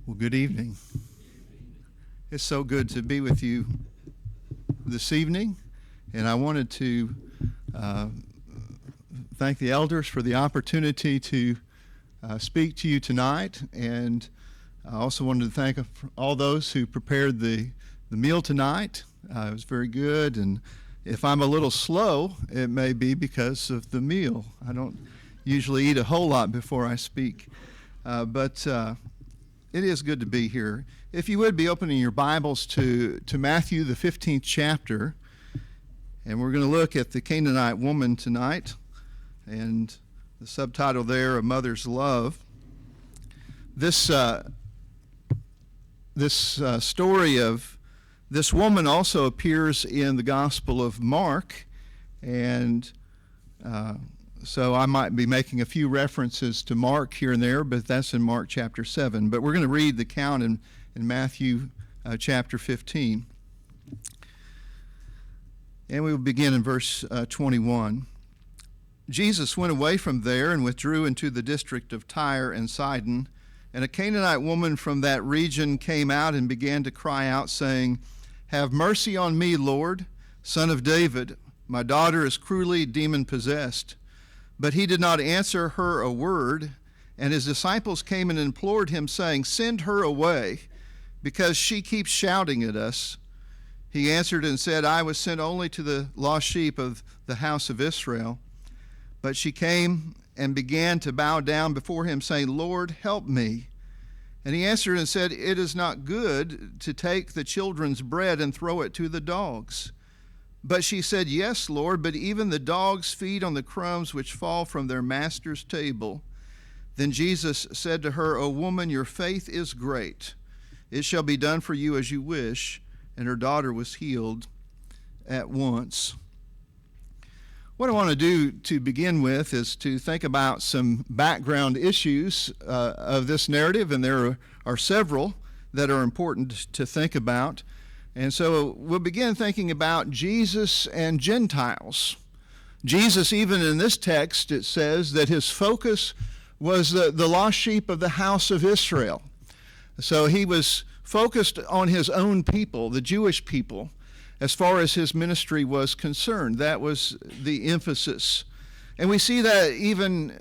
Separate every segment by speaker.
Speaker 1: Well, good evening. It's so good to be with you this evening, and I wanted to thank the elders for the opportunity to speak to you tonight, and I also wanted to thank all those who prepared the meal tonight. It was very good, and if I'm a little slow, it may be because of the meal. I don't usually eat a whole lot before I speak, but it is good to be here. If you would be opening your Bibles to Matthew, the 15th chapter, and we're going to look at the Canaanite woman tonight, and the subtitle there, A Mother's Love. This story of this woman also appears in the Gospel of Mark, and so I might be making a few references to Mark here and there, but that's in Mark chapter 7. But we're going to read the account in Matthew chapter 15. And we will begin in verse 21. Jesus went away from there and withdrew into the district of Tyre and Sidon. And a Canaanite woman from that region came out and began to cry out, saying, "Have mercy on me, Lord, Son of David. My daughter is cruelly demon-possessed." But he did not answer her a word, and his disciples came and implored him, saying, "Send her away, because she keeps shouting at us." He answered and said, "I was sent only to the lost sheep of the house of Israel." But she came and began to bow down before him, saying, "Lord, help me." And he answered and said, "It is not good to take the children's bread and throw it to the dogs." But she said, "Yes, Lord, but even the dogs feed on the crumbs which fall from their master's table." Then Jesus said to her, "O woman, your faith is great. It shall be done for you as you wish." And her daughter was healed at once. What I want to do to begin with is to think about some background issues of this narrative, and there are several that are important to think about. And so we'll begin thinking about Jesus and Gentiles. Jesus, even in this text, it says that his focus was the lost sheep of the house of Israel. So he was focused on his own people, the Jewish people, as far as his ministry was concerned. That was the emphasis. And we see that even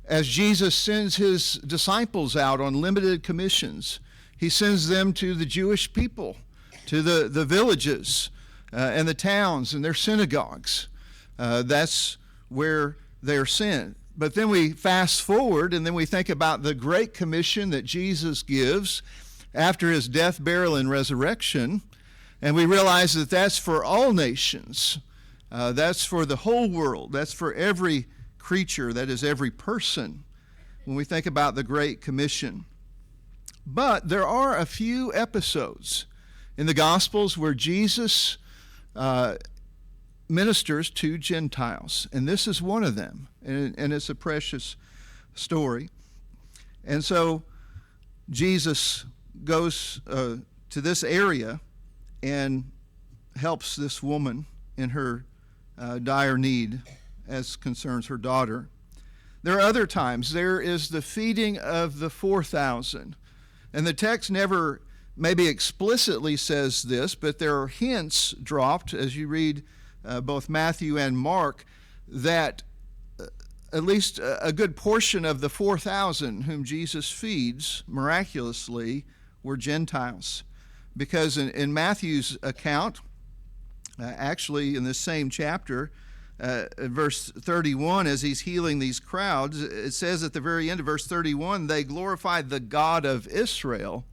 Speaker 1: as Jesus sends his disciples out on limited commissions. He sends them to the Jewish people, to the villages and the towns and their synagogues. That's where they're sent. But then we fast forward, and then we think about the great commission that Jesus gives after his death, burial, and resurrection, and we realize that that's for all nations. That's for the whole world. That's for every creature, that is every person, when we think about the great commission. But there are a few episodes in the Gospels where Jesus ministers to Gentiles, and this is one of them, and it's a precious story. And so Jesus goes to this area and helps this woman in her dire need as concerns her daughter. There are other times. There is the feeding of the 4,000, and the text never maybe explicitly says this, but there are hints dropped as you read both Matthew and Mark that at least a good portion of the 4,000 whom Jesus feeds miraculously were Gentiles. Because in Matthew's account, actually in this same chapter, verse 31, as he's healing these crowds, it says at the very end of verse 31, they glorified the God of Israel.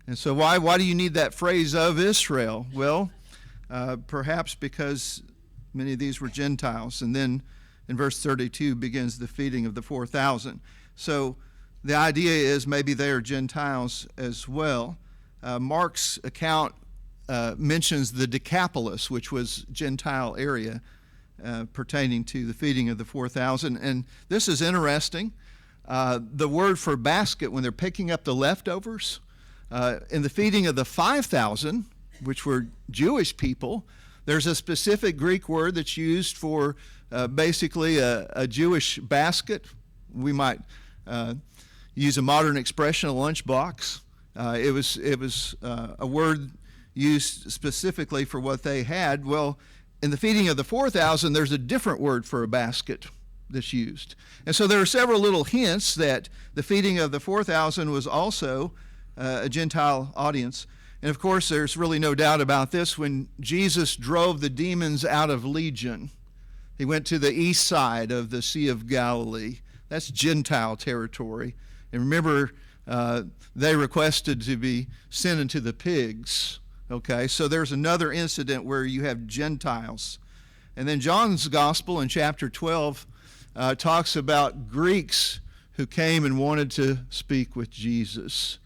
Speaker 1: And so why do you need that phrase, of Israel? Well, perhaps because many of these were Gentiles. And then in verse 32 begins the feeding of the 4,000. So the idea is maybe they are Gentiles as well. Mark's account mentions the Decapolis, which was Gentile area pertaining to the feeding of the 4,000. And this is interesting. The word for basket, when they're picking up the leftovers, in the feeding of the 5,000, which were Jewish people, there's a specific Greek word that's used for basically a Jewish basket. We might use a modern expression, a lunchbox. It was a word used specifically for what they had. Well, in the feeding of the 4,000, there's a different word for a basket that's used. And so there are several little hints that the feeding of the 4,000 was also a Gentile audience. And of course, there's really no doubt about this. When Jesus drove the demons out of Legion, he went to the east side of the Sea of Galilee. That's Gentile territory. And remember, they requested to be sent into the pigs. Okay, so there's another incident where you have Gentiles. And then John's Gospel in chapter 12 talks about Greeks who came and wanted to speak with Jesus.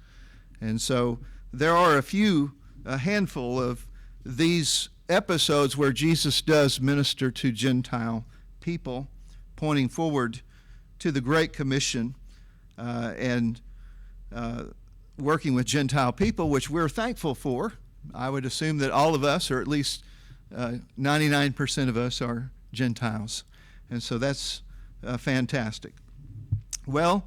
Speaker 1: And so there are a handful of these episodes where Jesus does minister to Gentile people, pointing forward to the Great Commission and working with Gentile people, which we're thankful for. I would assume that all of us, or at least 99% of us, are Gentiles. And so that's fantastic. Well,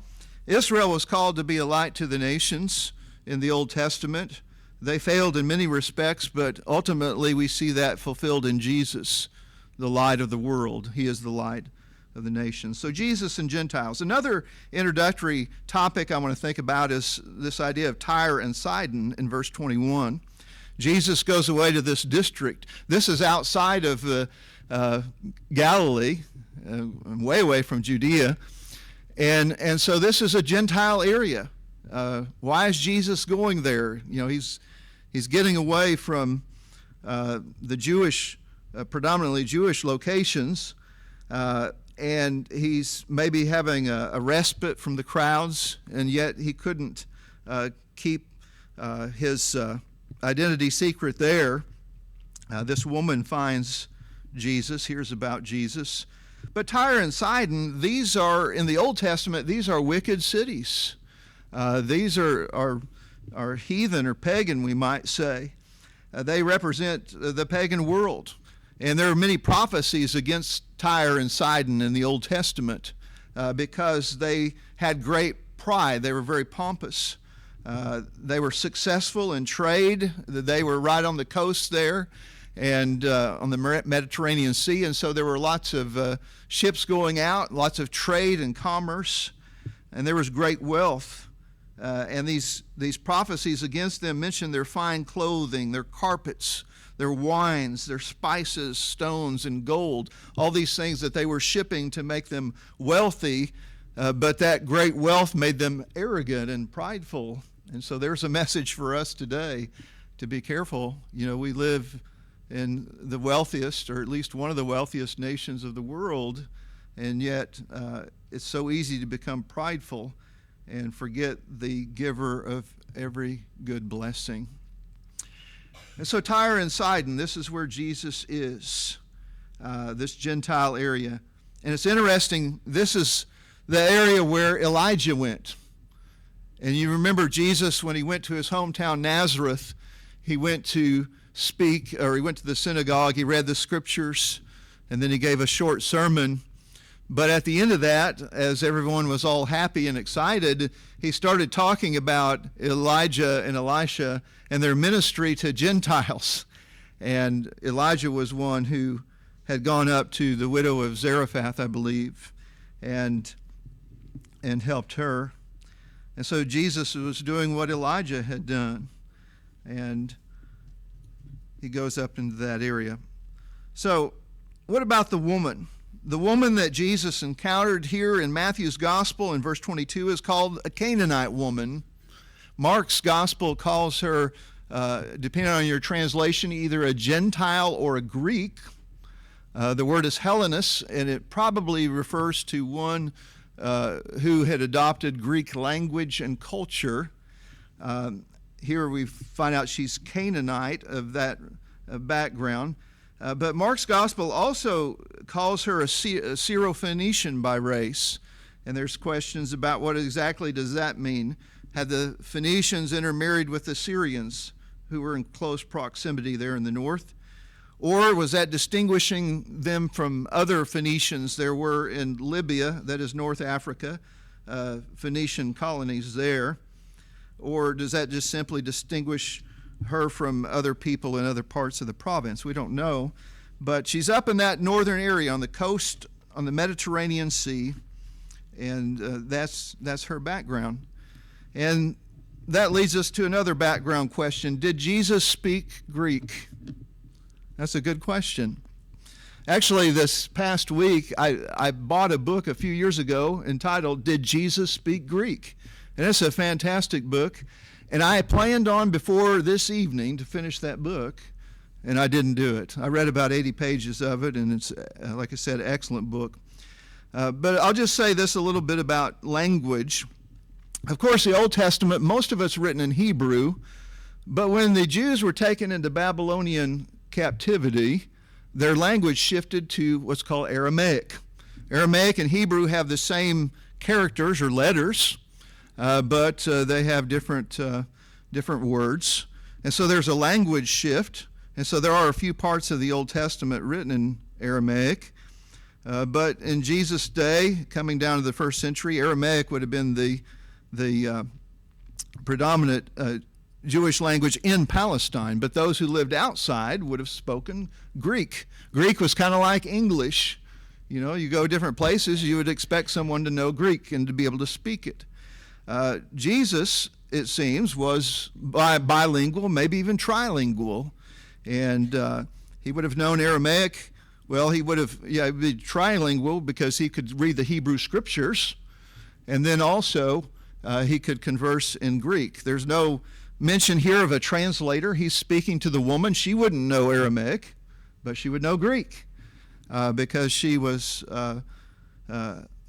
Speaker 1: Israel was called to be a light to the nations in the Old Testament. They failed in many respects, but ultimately we see that fulfilled in Jesus, the light of the world. He is the light of the nations. So Jesus and Gentiles. Another introductory topic I want to think about is this idea of Tyre and Sidon in verse 21. Jesus goes away to this district. This is outside of Galilee, way away from Judea. And so this is a Gentile area. Why is Jesus going there? You know, he's getting away from the Jewish, predominantly Jewish locations, and he's maybe having a respite from the crowds, and yet he couldn't keep his identity secret there. This woman finds Jesus, hears about Jesus. But Tyre and Sidon, these are, in the Old Testament, these are wicked cities. These are heathen or pagan, we might say. They represent the pagan world. And there are many prophecies against Tyre and Sidon in the Old Testament because they had great pride. They were very pompous. They were successful in trade. They were right on the coast there and on the Mediterranean Sea. And so there were lots of ships going out, lots of trade and commerce, and there was great wealth. And these prophecies against them mention their fine clothing, their carpets, their wines, their spices, stones, and gold, all these things that they were shipping to make them wealthy, but that great wealth made them arrogant and prideful. And so there's a message for us today to be careful. You know, we live in the wealthiest, or at least one of the wealthiest nations of the world, and yet it's so easy to become prideful and forget the giver of every good blessing. And so Tyre and Sidon, this is where Jesus is, this Gentile area. And it's interesting, this is the area where Elijah went. And you remember Jesus, when he went to his hometown Nazareth, he went to speak, or he went to the synagogue, he read the scriptures, and then he gave a short sermon. But at the end of that, as everyone was all happy and excited, he started talking about Elijah and Elisha and their ministry to Gentiles. And Elijah was one who had gone up to the widow of Zarephath, I believe, and helped her. And so Jesus was doing what Elijah had done. And he goes up into that area. So what about the woman? The woman that Jesus encountered here in Matthew's Gospel in verse 22 is called a Canaanite woman. Mark's Gospel calls her, depending on your translation, either a Gentile or a Greek. The word is Hellenist, and it probably refers to one who had adopted Greek language and culture. Here we find out she's Canaanite of that background. But Mark's Gospel also calls her a Syrophoenician by race. And there's questions about what exactly does that mean. Had the Phoenicians intermarried with the Syrians, who were in close proximity there in the north? Or was that distinguishing them from other Phoenicians there were in Libya, that is North Africa, Phoenician colonies there? or does that just simply distinguish her from other people in other parts of the province? We don't know. But she's up in that northern area on the coast, on the Mediterranean Sea, and that's her background. And that leads us to another background question. Did Jesus speak Greek? That's a good question. Actually, this past week, I bought a book a few years ago entitled, Did Jesus Speak Greek? And it's a fantastic book. And I planned on before this evening to finish that book, and I didn't do it. I read about 80 pages of it, and it's, like I said, an excellent book. But I'll just say this a little bit about language. Of course, the Old Testament, most of it's written in Hebrew, but when the Jews were taken into Babylonian captivity, their language shifted to what's called Aramaic. Aramaic and Hebrew have the same characters or letters, but they have different words. And so there's a language shift. And so there are a few parts of the Old Testament written in Aramaic. But in Jesus' day, coming down to the first century, Aramaic would have been the predominant Jewish language in Palestine. But those who lived outside would have spoken Greek. Greek was kind of like English. You know, you go different places, you would expect someone to know Greek and to be able to speak it. Jesus, it seems, was bilingual, maybe even trilingual. And he would have known Aramaic. Well, he would have, he'd be trilingual because he could read the Hebrew scriptures. And then also, he could converse in Greek. There's no mention here of a translator. He's speaking to the woman. She wouldn't know Aramaic, but she would know Greek because she was a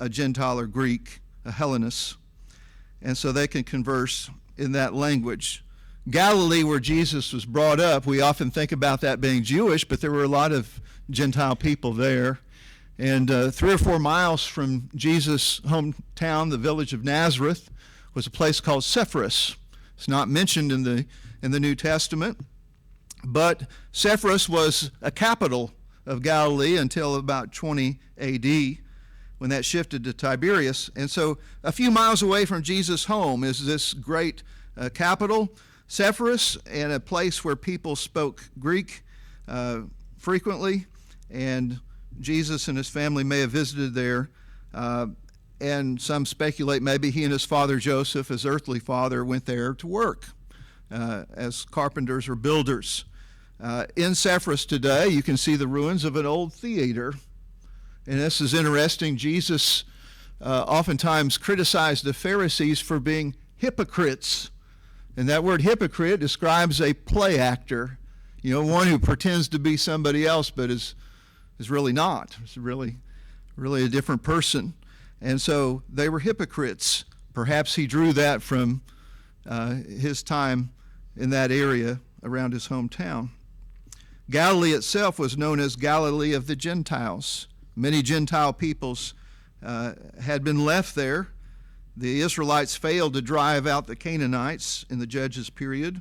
Speaker 1: Gentile or Greek, a Hellenist. And so they can converse in that language. Galilee, where Jesus was brought up, we often think about that being Jewish, but there were a lot of Gentile people there. And 3 or 4 miles from Jesus' hometown, the village of Nazareth, was a place called Sepphoris. It's not mentioned in the New Testament, but Sepphoris was a capital of Galilee until about 20 A.D., when that shifted to Tiberias. And so a few miles away from Jesus' home is this great capital, Sepphoris, and a place where people spoke Greek frequently, and Jesus and his family may have visited there, and some speculate maybe he and his father Joseph, his earthly father, went there to work as carpenters or builders. In Sepphoris today, you can see the ruins of an old theater. And this is interesting. Jesus oftentimes criticized the Pharisees for being hypocrites. And that word hypocrite describes a play actor, one who pretends to be somebody else but is really not. It's really a different person. And so they were hypocrites. Perhaps he drew that from his time in that area around his hometown. Galilee itself was known as Galilee of the Gentiles. Many Gentile peoples had been left there. The Israelites failed to drive out the Canaanites in the Judges period.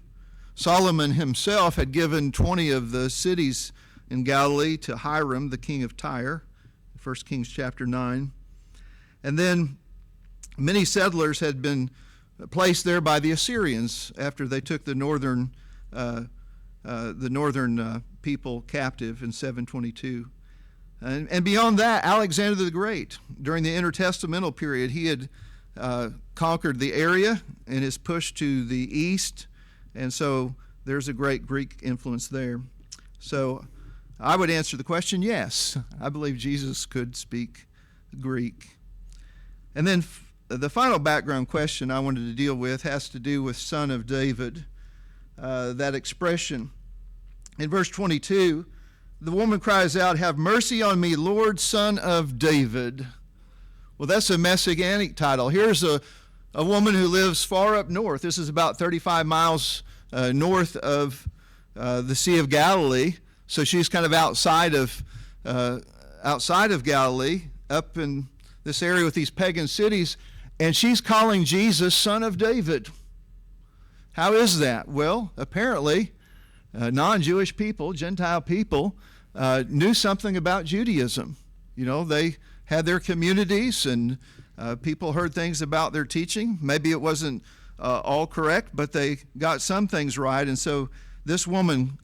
Speaker 1: Solomon himself had given 20 of the cities in Galilee to Hiram, the king of Tyre, 1 Kings chapter 9. And then many settlers had been placed there by the Assyrians after they took the northern people captive in 722. And beyond that, Alexander the Great, during the intertestamental period, he had conquered the area and is pushed to the east, and so there's a great Greek influence there. So I would answer the question, yes, I believe Jesus could speak Greek. And then the final background question I wanted to deal with has to do with Son of David, that expression. In verse 22, the woman cries out, "Have mercy on me, Lord, Son of David." Well, that's a messianic title. Here's a woman who lives far up north. This is about 35 miles north of the Sea of Galilee. So she's kind of outside of Galilee, up in this area with these pagan cities, and she's calling Jesus Son of David. How is that? Well, apparently, non-Jewish people, Gentile people, knew something about Judaism. They had their communities, and people heard things about their teaching. Maybe it wasn't all correct, but they got some things right. And so this woman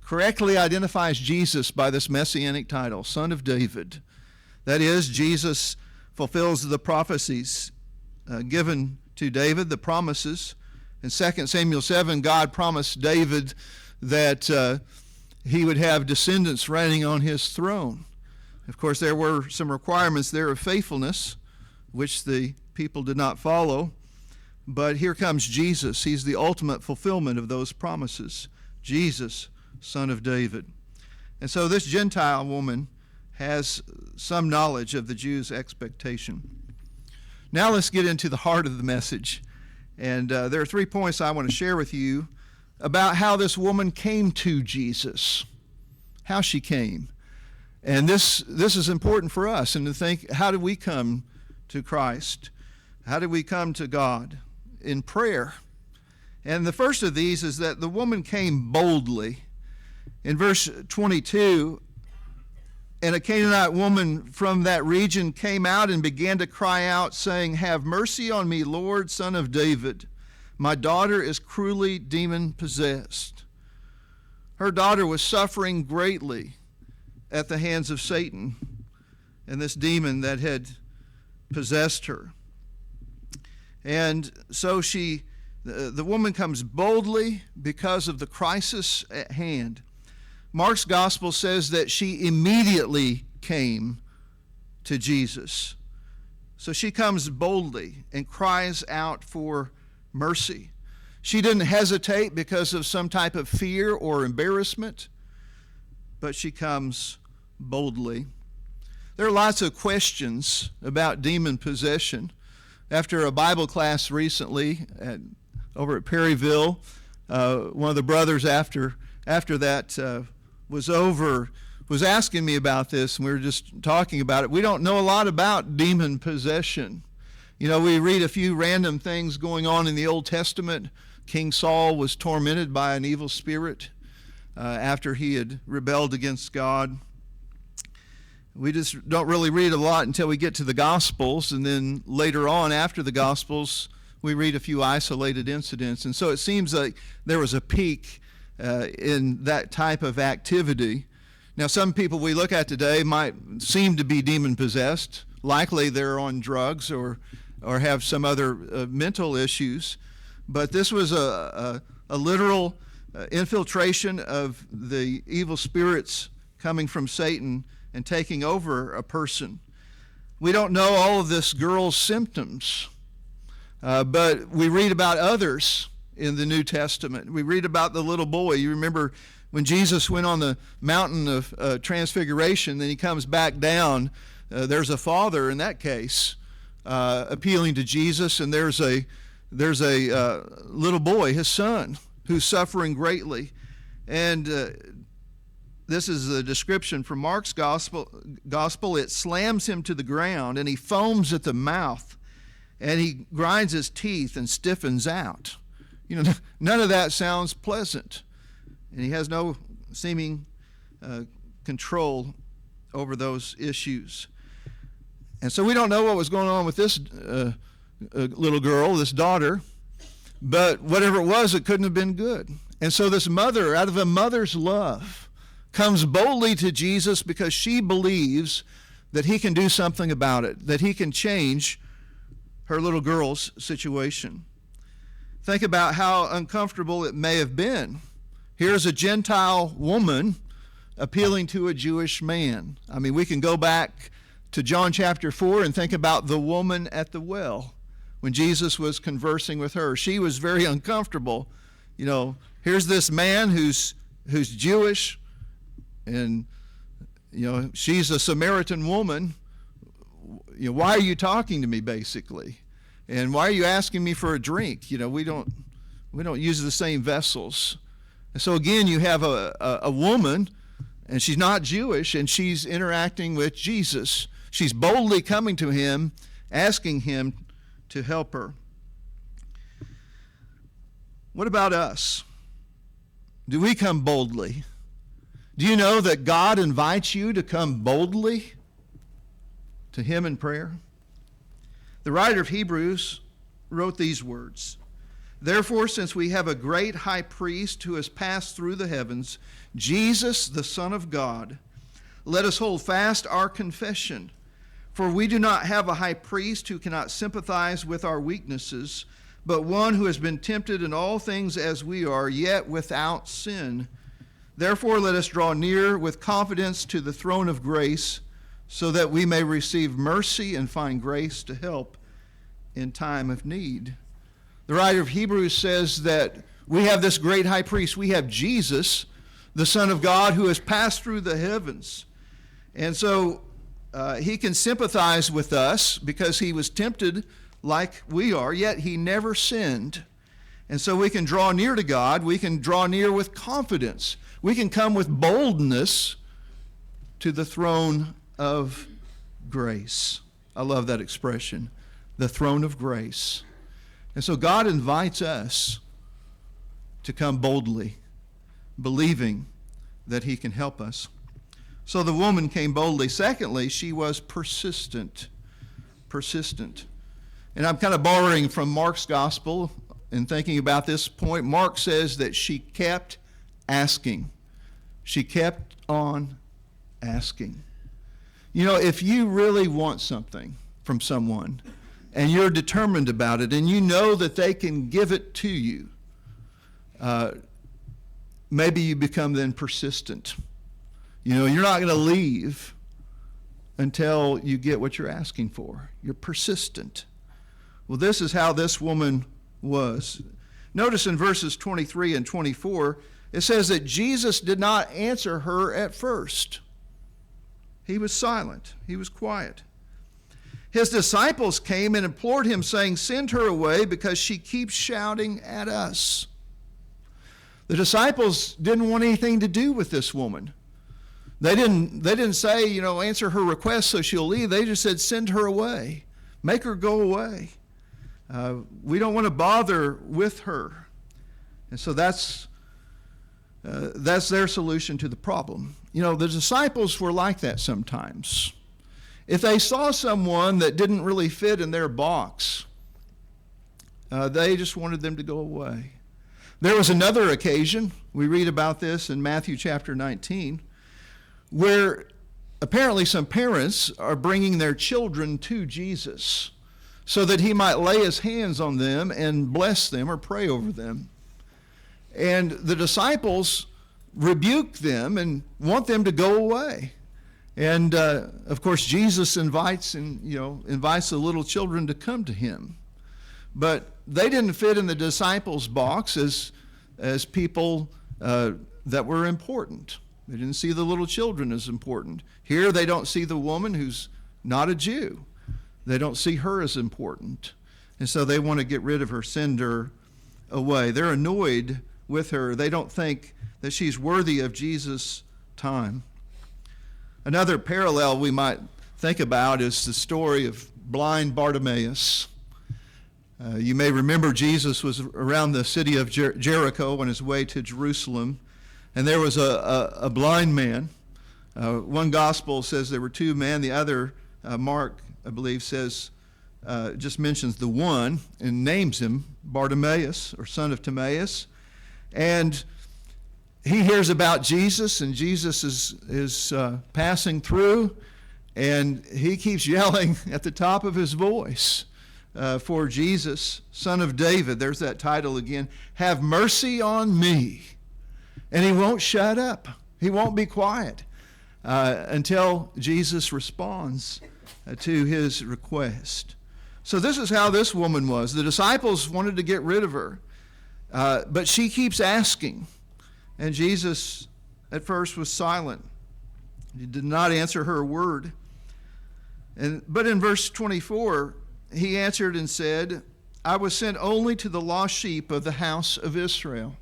Speaker 1: correctly identifies Jesus by this messianic title, Son of David. That is, Jesus fulfills the prophecies given to David, the promises. In 2 Samuel 7, God promised David that he would have descendants reigning on his throne. Of course, there were some requirements there of faithfulness, which the people did not follow. But here comes Jesus. He's the ultimate fulfillment of those promises. Jesus, Son of David. And so this Gentile woman has some knowledge of the Jews' expectation. Now let's get into the heart of the message. And there are 3 points I want to share with you about how this woman came to Jesus, how she came. And this is important for us, and to think, how did we come to Christ? How did we come to God? In prayer. And the first of these is that the woman came boldly. In verse 22, and a Canaanite woman from that region came out and began to cry out, saying, "Have mercy on me, Lord, Son of David. My daughter is cruelly demon-possessed." Her daughter was suffering greatly at the hands of Satan and this demon that had possessed her. And so the woman comes boldly because of the crisis at hand. Mark's gospel says that she immediately came to Jesus. So she comes boldly and cries out for mercy. She didn't hesitate because of some type of fear or embarrassment, but she comes boldly. There are lots of questions about demon possession. After a Bible class recently over at Perryville, one of the brothers after that was asking me about this, and we were just talking about it. We don't know a lot about demon possession. You know, we read a few random things going on in the Old Testament. King Saul was tormented by an evil spirit after he had rebelled against God. We just don't really read a lot until we get to the Gospels, and then later on after the Gospels, we read a few isolated incidents. And so it seems like there was a peak in that type of activity. Now, some people we look at today might seem to be demon-possessed. Likely they're on drugs or have some other mental issues. But this was a literal infiltration of the evil spirits coming from Satan and taking over a person. We don't know all of this girl's symptoms, but we read about others in the New Testament. We read about the little boy. You remember when Jesus went on the mountain of transfiguration, then he comes back down. There's a father in that case appealing to Jesus, and there's a little boy, his son, who's suffering greatly. And this is a description from Mark's gospel. It slams him to the ground, and he foams at the mouth, and he grinds his teeth and stiffens out. You know, none of that sounds pleasant. And he has no seeming control over those issues. And so we don't know what was going on with this little girl, this daughter, but whatever it was, it couldn't have been good. And so this mother, out of a mother's love, comes boldly to Jesus because she believes that he can do something about it, that he can change her little girl's situation. Think about how uncomfortable it may have been. Here's a Gentile woman appealing to a Jewish man. I mean, we can go back to John chapter 4 and think about the woman at the well when Jesus was conversing with her. She was very uncomfortable. You know, here's this man who's Jewish, and you know, she's a Samaritan woman. You know, why are you talking to me, basically? And why are you asking me for a drink? You know, we don't use the same vessels. And so again, you have a woman, and she's not Jewish, and she's interacting with Jesus. She's boldly coming to him, asking him to help her. What about us? Do we come boldly? Do you know that God invites you to come boldly to him in prayer? The writer of Hebrews wrote these words: "Therefore, since we have a great high priest who has passed through the heavens, Jesus, the Son of God, let us hold fast our confession. For we do not have a high priest who cannot sympathize with our weaknesses, but one who has been tempted in all things as we are, yet without sin. Therefore, let us draw near with confidence to the throne of grace, so that we may receive mercy and find grace to help in time of need." The writer of Hebrews says that we have this great high priest. We have Jesus, the Son of God, who has passed through the heavens. And so he can sympathize with us because he was tempted like we are, yet he never sinned. And so we can draw near to God. We can draw near with confidence. We can come with boldness to the throne of grace. I love that expression, the throne of grace. And so God invites us to come boldly, believing that he can help us. So the woman came boldly. Secondly, she was persistent. Persistent. And I'm kind of borrowing from Mark's gospel and thinking about this point. Mark says that she kept asking. She kept on asking. You know, if you really want something from someone and you're determined about it and you know that they can give it to you, maybe you become then persistent. You know, you're not going to leave until you get what you're asking for. You're persistent. Well, this is how this woman was. Notice in verses 23 and 24, it says that Jesus did not answer her at first. He was silent. He was quiet. His disciples came and implored him, saying, "Send her away because she keeps shouting at us." The disciples didn't want anything to do with this woman. They didn't say, you know, answer her request so she'll leave. They just said, send her away. Make her go away. We don't want to bother with her. And so that's their solution to the problem. You know, the disciples were like that sometimes. If they saw someone that didn't really fit in their box, they just wanted them to go away. There was another occasion, we read about this in Matthew chapter 19, where apparently some parents are bringing their children to Jesus so that he might lay his hands on them and bless them or pray over them. And the disciples rebuke them and want them to go away. And of course, Jesus invites the little children to come to him. But they didn't fit in the disciples' box as people that were important. They didn't see the little children as important. Here they don't see the woman who's not a Jew. They don't see her as important. And so they want to get rid of her, send her away. They're annoyed with her. They don't think that she's worthy of Jesus' time. Another parallel we might think about is the story of blind Bartimaeus. You may remember Jesus was around the city of Jericho on his way to Jerusalem, and there was a blind man. One gospel says there were two men. The other, Mark, I believe, says, just mentions the one and names him Bartimaeus, or son of Timaeus. And he hears about Jesus, and Jesus is passing through, and he keeps yelling at the top of his voice for Jesus, Son of David. There's that title again. Have mercy on me. And he won't shut up. He won't be quiet until Jesus responds to his request. So this is how this woman was. The disciples wanted to get rid of her, but she keeps asking. And Jesus at first was silent. He did not answer her a word. But in verse 24, he answered and said, I was sent only to the lost sheep of the house of Israel.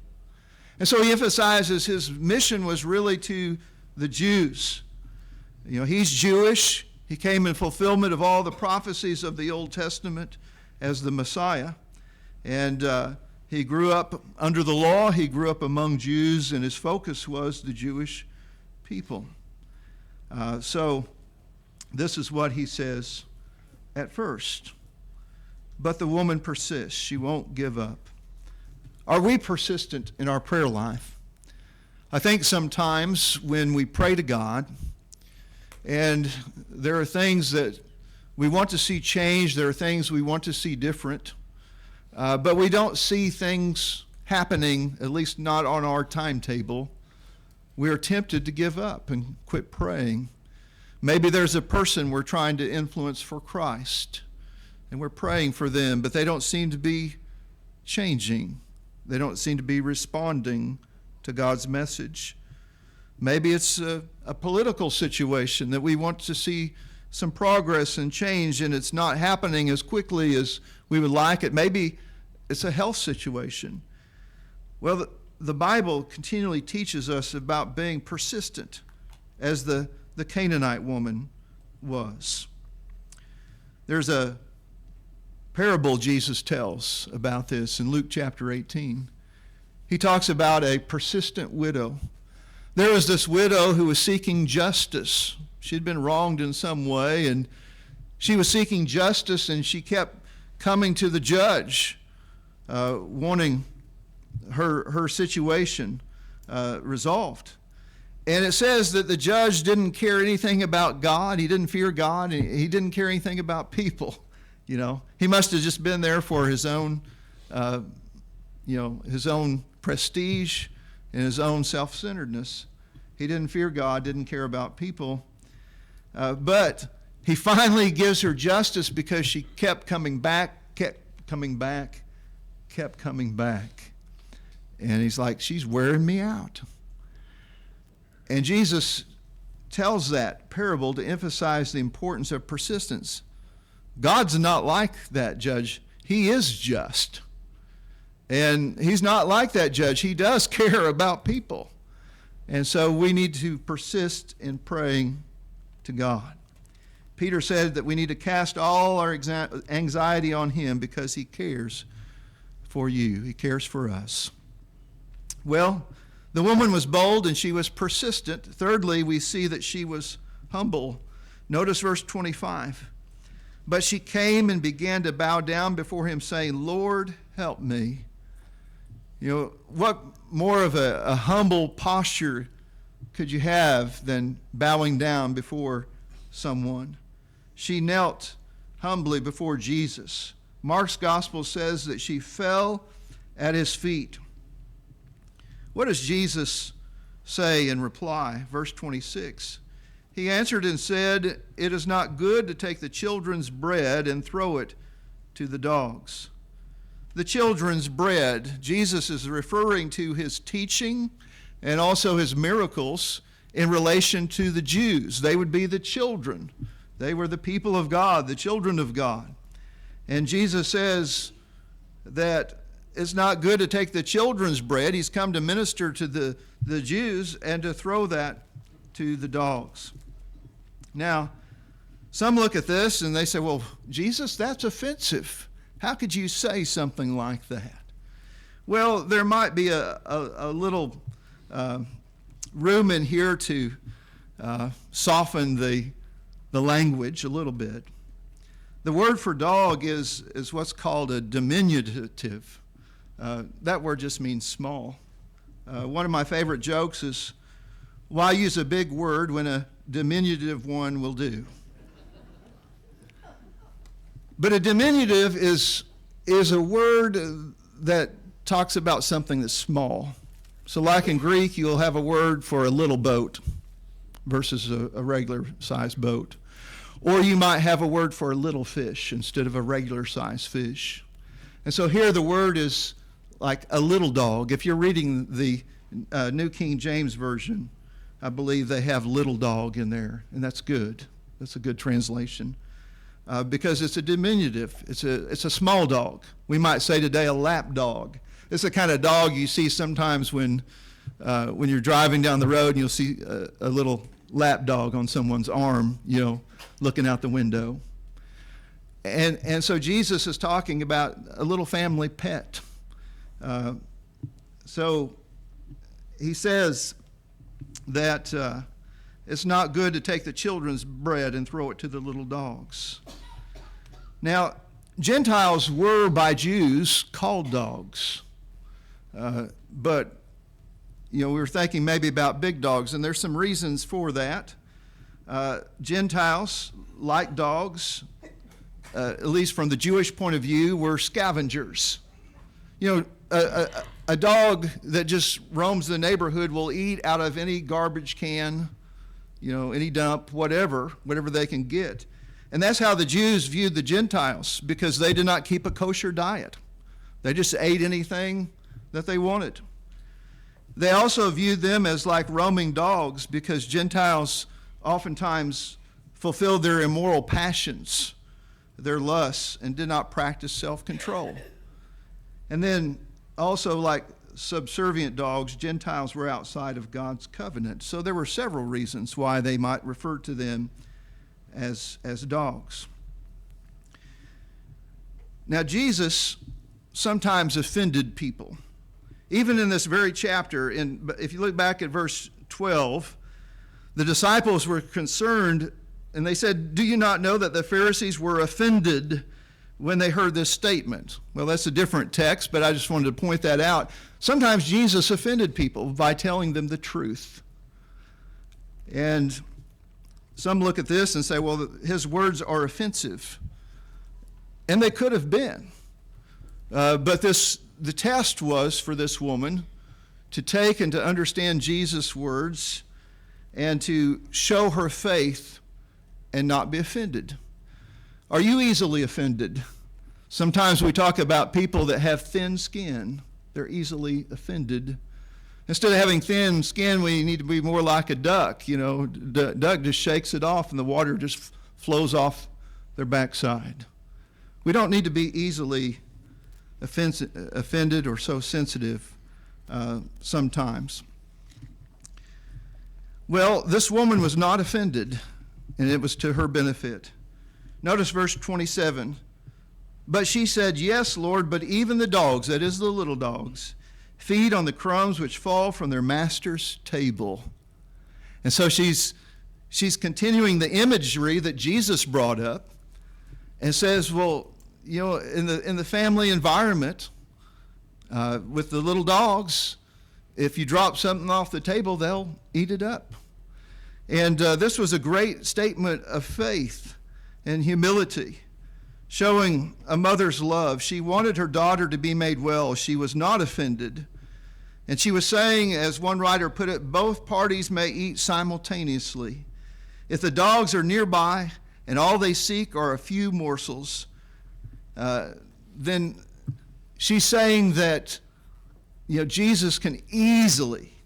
Speaker 1: And so he emphasizes his mission was really to the Jews. You know, he's Jewish. He came in fulfillment of all the prophecies of the Old Testament as the Messiah. And he grew up under the law. He grew up among Jews, and his focus was the Jewish people. So this is what he says at first. But the woman persists. She won't give up. Are we persistent in our prayer life? I think sometimes when we pray to God and there are things that we want to see change, there are things we want to see different, but we don't see things happening, at least not on our timetable, we are tempted to give up and quit praying. Maybe there's a person we're trying to influence for Christ, and we're praying for them, but they don't seem to be changing. They don't seem to be responding to God's message. Maybe it's a political situation that we want to see some progress and change, and it's not happening as quickly as we would like it. Maybe it's a health situation. Well, the Bible continually teaches us about being persistent, as the Canaanite woman was. There's a parable Jesus tells about this in Luke chapter 18. He talks about a persistent widow. There was this widow who was seeking justice. She'd been wronged in some way, and she was seeking justice, and she kept coming to the judge, wanting her situation resolved. And it says that the judge didn't care anything about God. He didn't fear God. He didn't care anything about people. He must have just been there for his own, his own prestige and his own self-centeredness. He didn't fear God, didn't care about people. But he finally gives her justice because she kept coming back, kept coming back. And he's like, she's wearing me out. And Jesus tells that parable to emphasize the importance of persistence. God's not like that judge. He is just. And he's not like that judge. He does care about people. And so we need to persist in praying to God. Peter said that we need to cast all our anxiety on him because he cares for you. He cares for us. Well, the woman was bold and she was persistent. Thirdly, we see that she was humble. Notice verse 25. But she came and began to bow down before him, saying, Lord, help me. What more of a humble posture could you have than bowing down before someone? She knelt humbly before Jesus. Mark's gospel says that she fell at his feet. What does Jesus say in reply? Verse 26. He answered and said, It is not good to take the children's bread and throw it to the dogs. The children's bread, Jesus is referring to his teaching and also his miracles in relation to the Jews. They would be the children. They were the people of God, the children of God. And Jesus says that it's not good to take the children's bread. He's come to minister to the Jews and to throw that to the dogs. Now, some look at this and they say, well, Jesus, that's offensive. How could you say something like that? Well, there might be a little room in here to soften the language a little bit. The word for dog is what's called a diminutive. That word just means small. One of my favorite jokes is, why use a big word when a diminutive one will do? But a diminutive is a word that talks about something that's small. So like in Greek, you'll have a word for a little boat versus a regular sized boat. Or you might have a word for a little fish instead of a regular sized fish. And so here the word is like a little dog. If you're reading the New King James Version, I believe they have little dog in there, and that's good. That's a good translation. Because it's a diminutive. It's a small dog. We might say today a lap dog. It's the kind of dog you see sometimes when you're driving down the road and you'll see a little lap dog on someone's arm, looking out the window. And so Jesus is talking about a little family pet. So he says that it's not good to take the children's bread and throw it to the little dogs. Now, Gentiles were by Jews called dogs, but we were thinking maybe about big dogs, and there's some reasons for that. Gentiles, like dogs, at least from the Jewish point of view, were scavengers. A dog that just roams the neighborhood will eat out of any garbage can, any dump, whatever they can get. And that's how the Jews viewed the Gentiles, because they did not keep a kosher diet. They just ate anything that they wanted. They also viewed them as like roaming dogs, because Gentiles oftentimes fulfilled their immoral passions, their lusts, and did not practice self-control. And then also, like subservient dogs, Gentiles were outside of God's covenant. So there were several reasons why they might refer to them as dogs. Now, Jesus sometimes offended people. Even in this very chapter, if you look back at verse 12, the disciples were concerned, and they said, "Do you not know that the Pharisees were offended when they heard this statement?" Well, that's a different text, but I just wanted to point that out. Sometimes Jesus offended people by telling them the truth. And some look at this and say, well, his words are offensive. And they could have been. But the test was for this woman to take and to understand Jesus' words and to show her faith and not be offended. Are you easily offended? Sometimes we talk about people that have thin skin. They're easily offended. Instead of having thin skin, we need to be more like a duck. Duck just shakes it off and the water just flows off their backside. We don't need to be easily offended or so sensitive sometimes. Well, this woman was not offended, and it was to her benefit. Notice verse 27. But she said, "Yes, Lord, but even the dogs," that is the little dogs, "feed on the crumbs which fall from their master's table." And so she's continuing the imagery that Jesus brought up and says, well, in the family environment, with the little dogs, if you drop something off the table, they'll eat it up. And this was a great statement of faith and humility, showing a mother's love. She wanted her daughter to be made well. She was not offended. And she was saying, as one writer put it, both parties may eat simultaneously. If the dogs are nearby and all they seek are a few morsels, then she's saying that Jesus can easily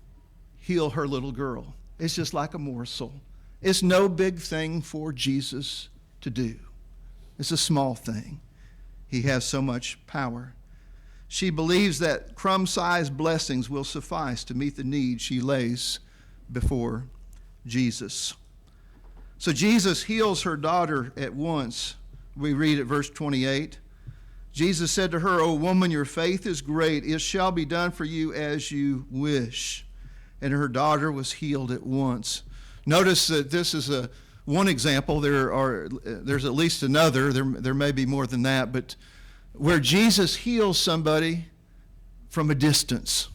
Speaker 1: heal her little girl. It's just like a morsel. It's no big thing for Jesus to do. It's a small thing. He has so much power. She believes that crumb-sized blessings will suffice to meet the need she lays before Jesus. So Jesus heals her daughter at once. We read at verse 28. Jesus said to her, "O woman, your faith is great. It shall be done for you as you wish." And her daughter was healed at once. Notice that this is one example. There's at least another. There may be more than that, but where Jesus heals somebody from a distance.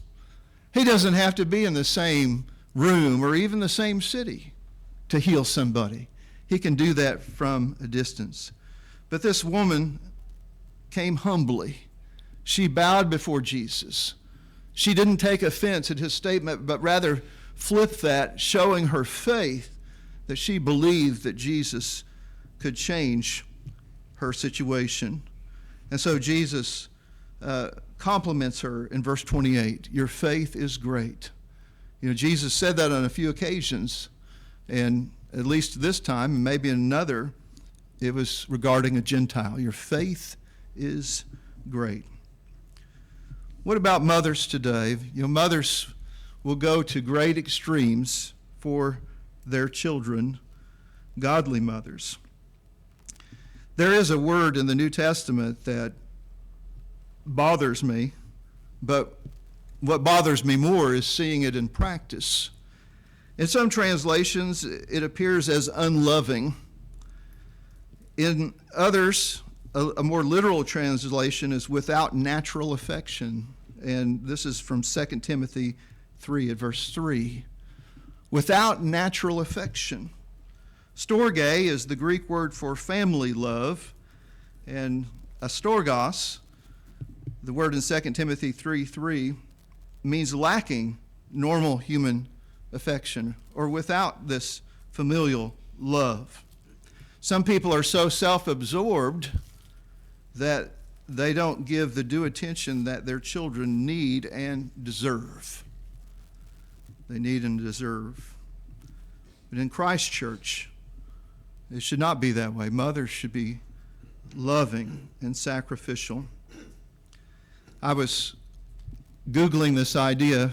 Speaker 1: He doesn't have to be in the same room or even the same city to heal somebody. He can do that from a distance. But this woman came humbly. She bowed before Jesus. She didn't take offense at his statement, but rather flipped that, showing her faith that she believed that Jesus could change her situation. And so Jesus compliments her in verse 28. Your faith is great. Jesus said that on a few occasions, and at least this time, and maybe another, it was regarding a Gentile. Your faith is great. What about mothers today? Mothers will go to great extremes for their children, godly mothers. There is a word in the New Testament that bothers me, but what bothers me more is seeing it in practice. In some translations, it appears as unloving. In others, a more literal translation is without natural affection. And this is from 2 Timothy 3 at verse 3. Without natural affection. Storge is the Greek word for family love, and astorgos, the word in 2 Timothy 3:3, means lacking normal human affection or without this familial love. Some people are so self-absorbed that they don't give the due attention that their children need and deserve. They need and deserve. But in Christ's church, it should not be that way. Mothers should be loving and sacrificial. I was Googling this idea,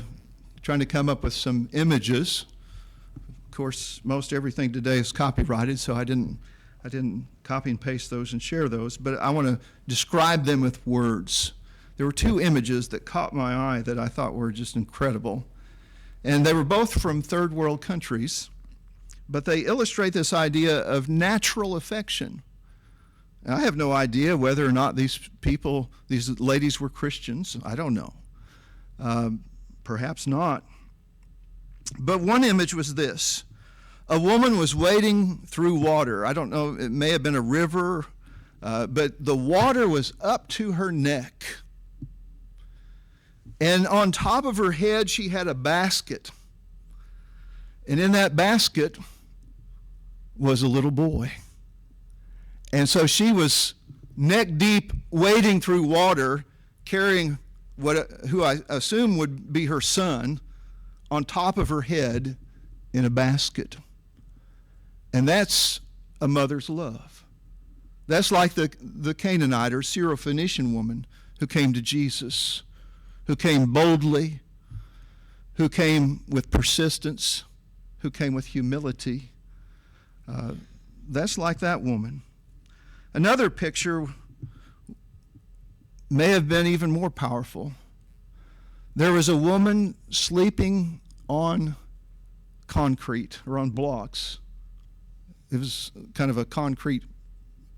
Speaker 1: trying to come up with some images. Of course, most everything today is copyrighted, so I didn't copy and paste those and share those, but I want to describe them with words. There were two images that caught my eye that I thought were just incredible. And they were both from third world countries, but they illustrate this idea of natural affection. Now, I have no idea whether or not these ladies were Christians. I don't know. Perhaps not. But one image was this. A woman was wading through water. I don't know, it may have been a river, but the water was up to her neck. And on top of her head, she had a basket. And in that basket was a little boy. And so she was neck deep wading through water, carrying who I assume would be her son on top of her head in a basket. And that's a mother's love. That's like the Canaanite or Syrophoenician woman who came to Jesus, who came boldly, who came with persistence, who came with humility. That's like that woman. Another picture may have been even more powerful. There was a woman sleeping on concrete or on blocks. It was kind of a concrete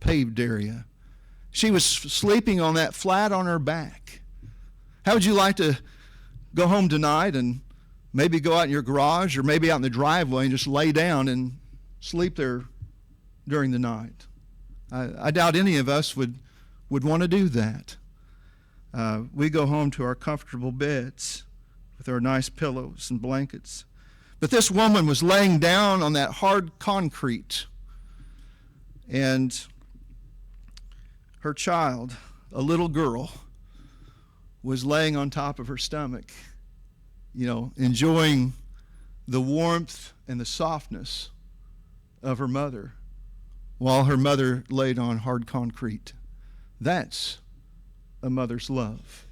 Speaker 1: paved area. She was sleeping on that flat on her back. How would you like to go home tonight and maybe go out in your garage or maybe out in the driveway and just lay down and sleep there during the night? I doubt any of us would want to do that. We go home to our comfortable beds with our nice pillows and blankets. But this woman was laying down on that hard concrete, and her child, a little girl, was laying on top of her stomach, enjoying the warmth and the softness of her mother while her mother laid on hard concrete. That's a mother's love.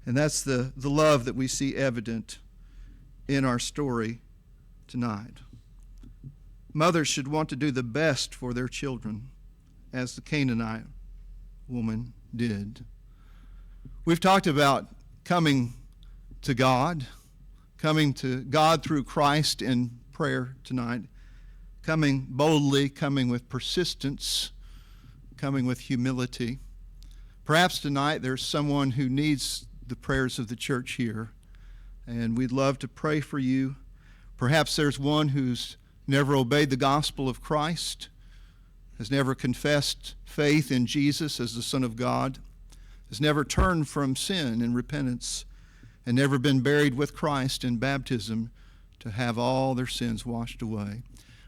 Speaker 1: And that's the love that we see evident in our story tonight. Mothers should want to do the best for their children, as the Canaanite woman did. We've talked about coming to God through Christ in prayer tonight, coming boldly, coming with persistence, coming with humility. Perhaps tonight there's someone who needs the prayers of the church here, and we'd love to pray for you. Perhaps there's one who's never obeyed the gospel of Christ, has never confessed faith in Jesus as the Son of God, has never turned from sin in repentance, and never been buried with Christ in baptism to have all their sins washed away.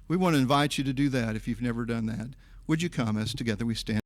Speaker 1: We want to invite you to do that if you've never done that. Would you come as together we stand?